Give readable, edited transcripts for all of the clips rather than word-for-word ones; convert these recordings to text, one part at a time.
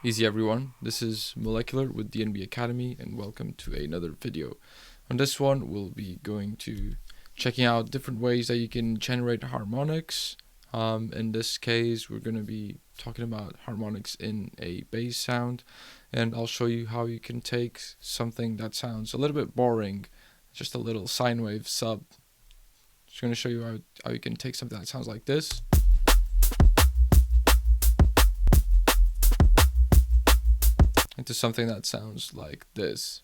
Easy everyone, this is Molecular with DNB Academy and welcome to another video. On this one we'll be going to checking out different ways that you can generate harmonics. In this case we're going to be talking about harmonics in a bass sound, and I'll show you how you can take something that sounds a little bit boring, just a little sine wave sub. Just going to show you how you can take something that sounds like this into something that sounds like this.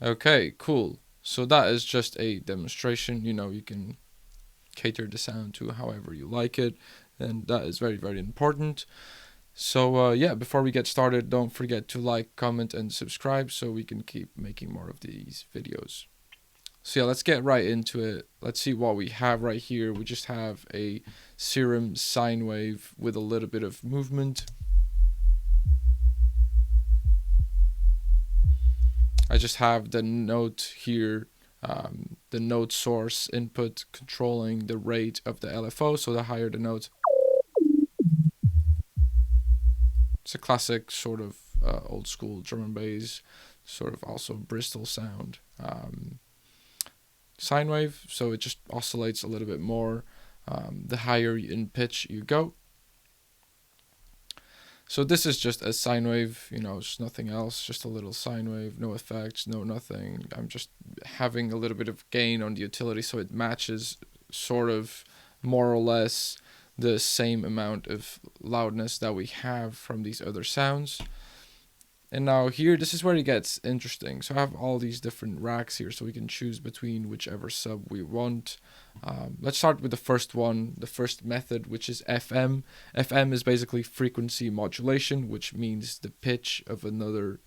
Okay, cool. So that is just a demonstration. You can cater the sound to however you like it, and that is very, very important. So yeah, before we get started, don't forget to like, comment, and subscribe so we can keep making more of these videos. So yeah, let's get right into it. Let's see what we have right here. We just have a serum sine wave with a little bit of movement. I just have the note here, the note source input controlling the rate of the LFO, so the higher the note. It's a classic sort of old school drum and bass, sort of also Bristol sound sine wave, so it just oscillates a little bit more the higher in pitch you go. So this is just a sine wave, it's nothing else, just a little sine wave, no effects, no nothing. I'm just having a little bit of gain on the utility so it matches sort of more or less the same amount of loudness that we have from these other sounds. And now here, this is where it gets interesting. So I have all these different racks here, so we can choose between whichever sub we want. Let's start with the first one, the first method, which is FM. FM is basically frequency modulation, which means the pitch of another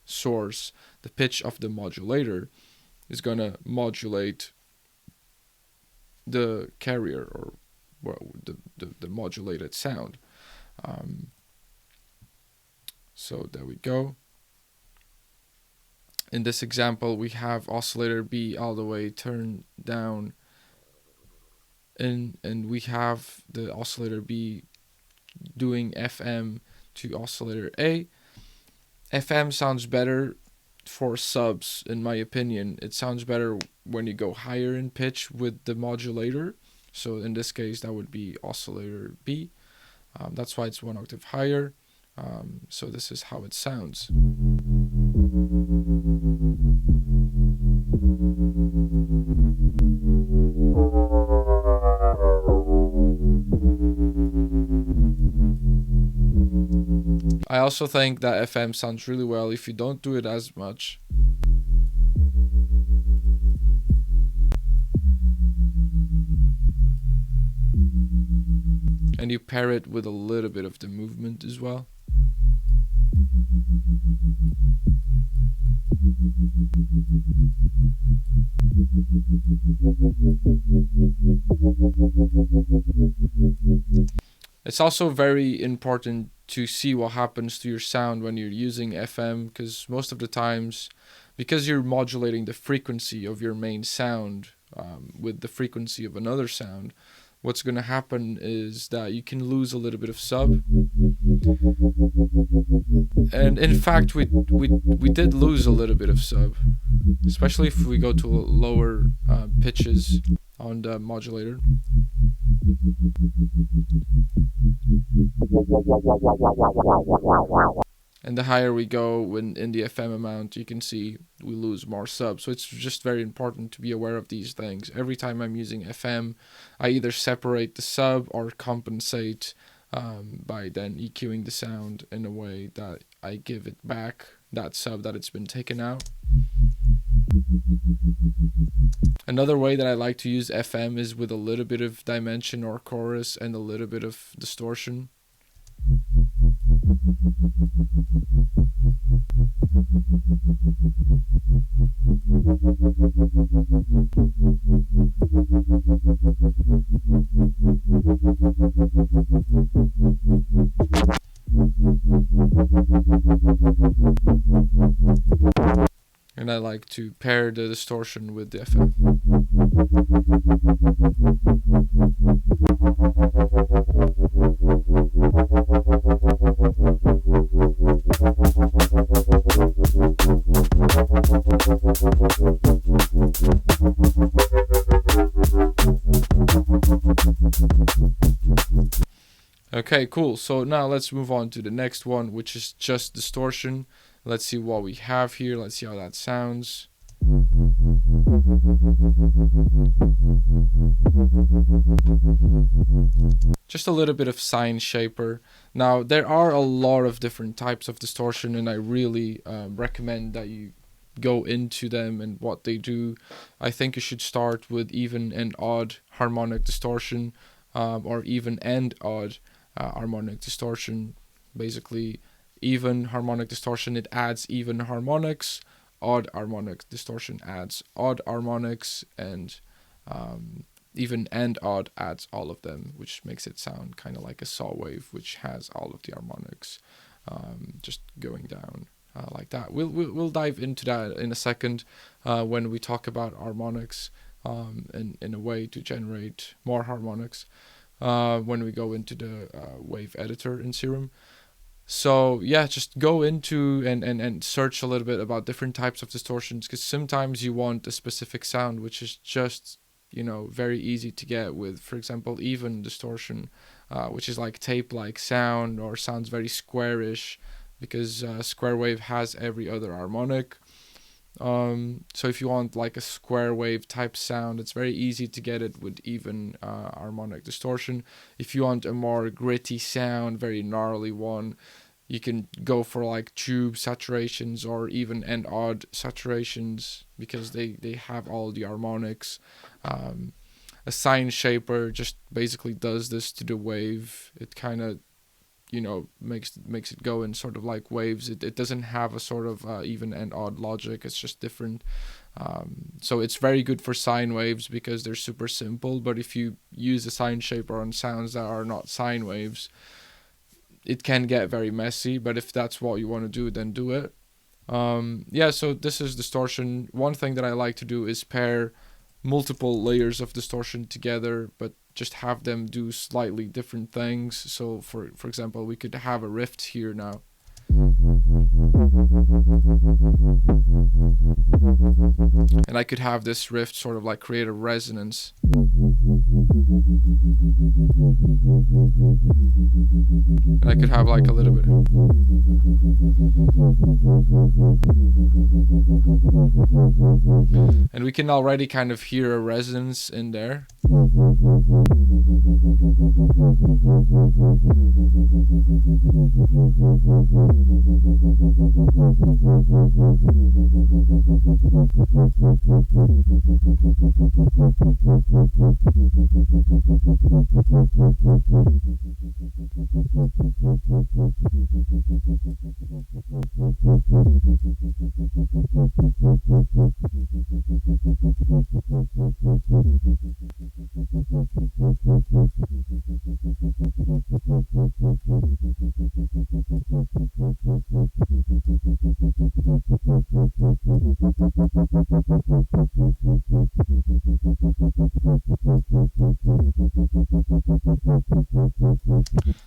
source, the pitch of the modulator is going to modulate the carrier, or the modulated sound. So there we go. In this example, we have oscillator B all the way turned down, and we have the oscillator B doing FM to oscillator A. FM sounds better for subs, in my opinion. It sounds better when you go higher in pitch with the modulator. So in this case, that would be oscillator B. That's why it's one octave higher. So this is how it sounds. I also think that FM sounds really well if you don't do it as much. And you pair it with a little bit of the movement as well. It's also very important to see what happens to your sound when you're using FM, because most of the times, because you're modulating the frequency of your main sound with the frequency of another sound, what's going to happen is that you can lose a little bit of sub. And in fact, we did lose a little bit of sub, especially if we go to lower pitches on the modulator. And the higher we go in the FM amount, you can see we lose more sub. So it's just very important to be aware of these things. Every time I'm using FM, I either separate the sub or compensate by then EQing the sound in a way that I give it back that sub that it's been taken out. Another way that I like to use FM is with a little bit of dimension or chorus and a little bit of distortion. to pair the distortion with the FM. Okay, cool. So now let's move on to the next one, which is just distortion. Let's see what we have here. Let's see how that sounds. Just a little bit of sine shaper. Now, there are a lot of different types of distortion, and I really recommend that you go into them and what they do. I think you should start with even and odd harmonic distortion, or even and odd harmonic distortion. Basically, even harmonic distortion, it adds even harmonics. Odd harmonic distortion adds odd harmonics, and even and odd adds all of them, which makes it sound kind of like a saw wave, which has all of the harmonics just going down like that. We'll dive into that in a second when we talk about harmonics in a way to generate more harmonics when we go into the wave editor in Serum. So yeah, just go into and search a little bit about different types of distortions, because sometimes you want a specific sound which is just, you know, very easy to get with, for example, even distortion, which is like tape-like sound or sounds very squarish, because square wave has every other harmonic. So if you want like a square wave type sound, it's very easy to get it with even harmonic distortion. If you want a more gritty sound, very gnarly one, you can go for like tube saturations or even and odd saturations, because they have all the harmonics. A sine shaper just basically does this to the wave. It kind of, you know, makes it go in sort of like waves. It doesn't have a sort of even and odd logic. It's just different. So it's very good for sine waves because they're super simple. But if you use a sine shaper on sounds that are not sine waves, it can get very messy. But if that's what you want to do, then do it. Yeah, so this is distortion. One thing that I like to do is pair multiple layers of distortion together, but just have them do slightly different things. So for example, we could have a rift here now. And I could have this rift sort of like create a resonance. And I could have like a little bit. And we can already kind of hear a resonance in there.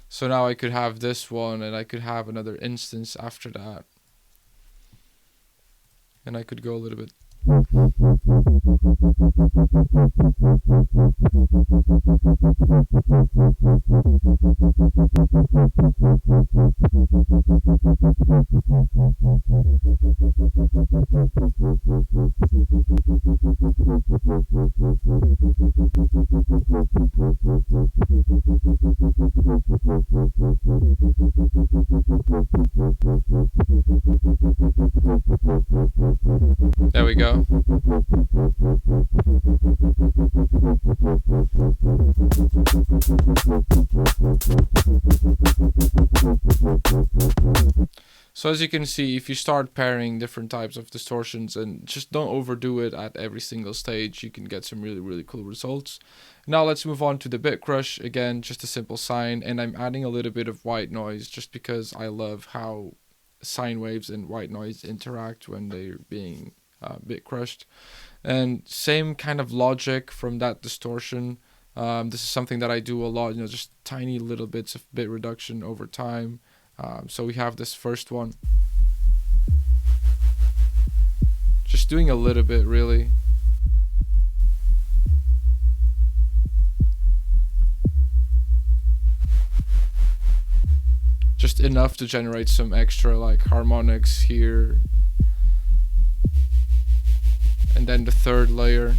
So now I could have this one, and I could have another instance after that. And I could go a little bit. There we go. So as you can see, if you start pairing different types of distortions and just don't overdo it at every single stage, you can get some really, really cool results. Now let's move on to the Bitcrush. Again, just a simple sine, and I'm adding a little bit of white noise just because I love how sine waves and white noise interact when they're being Bitcrush. And same kind of logic from that distortion. This is something that I do a lot, just tiny little bits of bit reduction over time. So we have this first one. Just doing a little bit, really. Just enough to generate some extra like harmonics here. And then the third layer.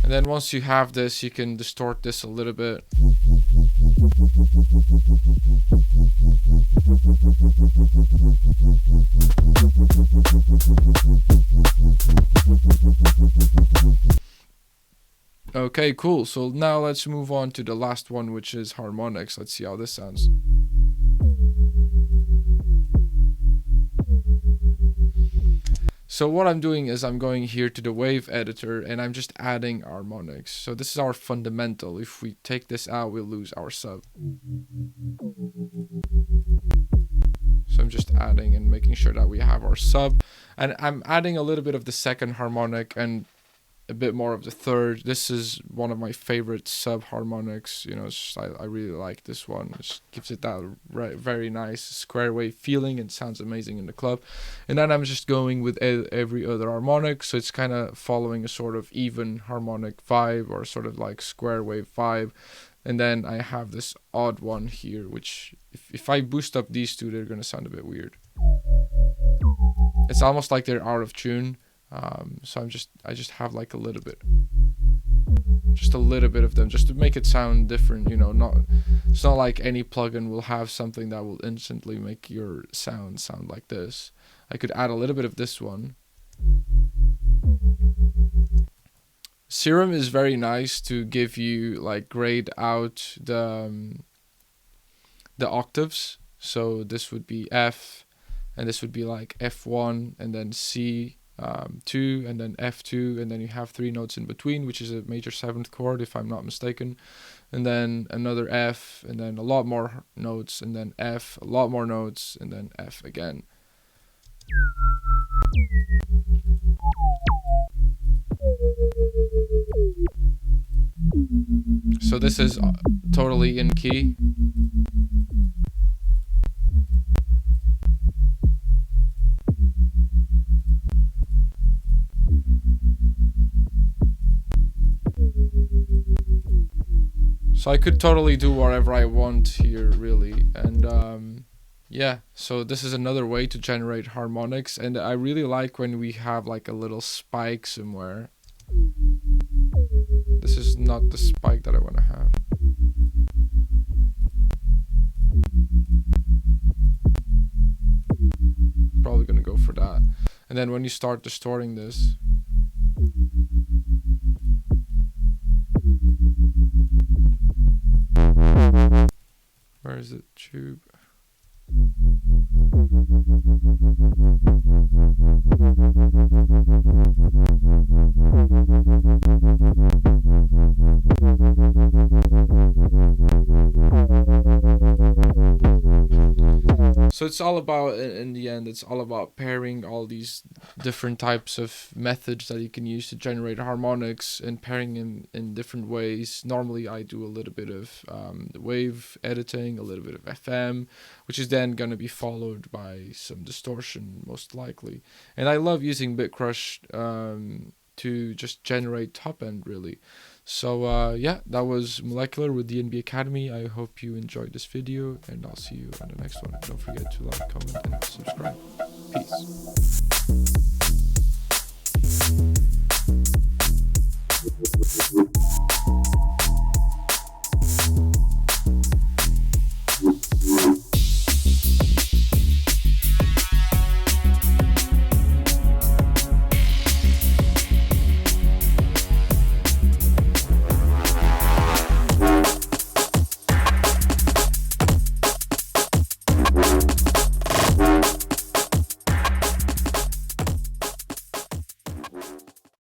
And then once you have this, you can distort this a little bit. Okay, cool. So now let's move on to the last one, which is harmonics. Let's see how this sounds. So what I'm doing is I'm going here to the wave editor and I'm just adding harmonics. So this is our fundamental. If we take this out, we'll lose our sub. So I'm just adding and making sure that we have our sub. And I'm adding a little bit of the second harmonic and a bit more of the third. This is one of my favorite sub harmonics. I really like this one. It just gives it that very nice square wave feeling and sounds amazing in the club. And then I'm just going with every other harmonic, so it's kind of following a sort of even harmonic vibe or sort of like square wave vibe. And then I have this odd one here, which if I boost up these two, they're gonna sound a bit weird. It's almost like they're out of tune. So I just have like a little bit of them just to make it sound different. It's not like any plugin will have something that will instantly make your sound like this. I could add a little bit of this one. Serum is very nice to give you like grade out the octaves. So this would be F, and this would be like F1 and then C. 2 and then F2, and then you have 3 notes in between, which is a major 7th chord if I'm not mistaken, and then another F, and then a lot more notes, and then F, a lot more notes, and then F again. So this is totally in key. So I could totally do whatever I want here, really. And yeah, so this is another way to generate harmonics, and I really like when we have like a little spike somewhere. This is not the spike that I want to have. Probably gonna go for that. And then when you start distorting this, where is it? Tube. So it's all about, in the end, it's all about pairing all these different types of methods that you can use to generate harmonics and pairing them in different ways. Normally I do a little bit of wave editing, a little bit of FM, which is then going to be followed by some distortion most likely. And I love using Bitcrush to just generate top end, really. So yeah, that was Molecular with DNB Academy. I hope you enjoyed this video, and I'll see you in the next one. Don't forget to like, comment, and subscribe. Peace.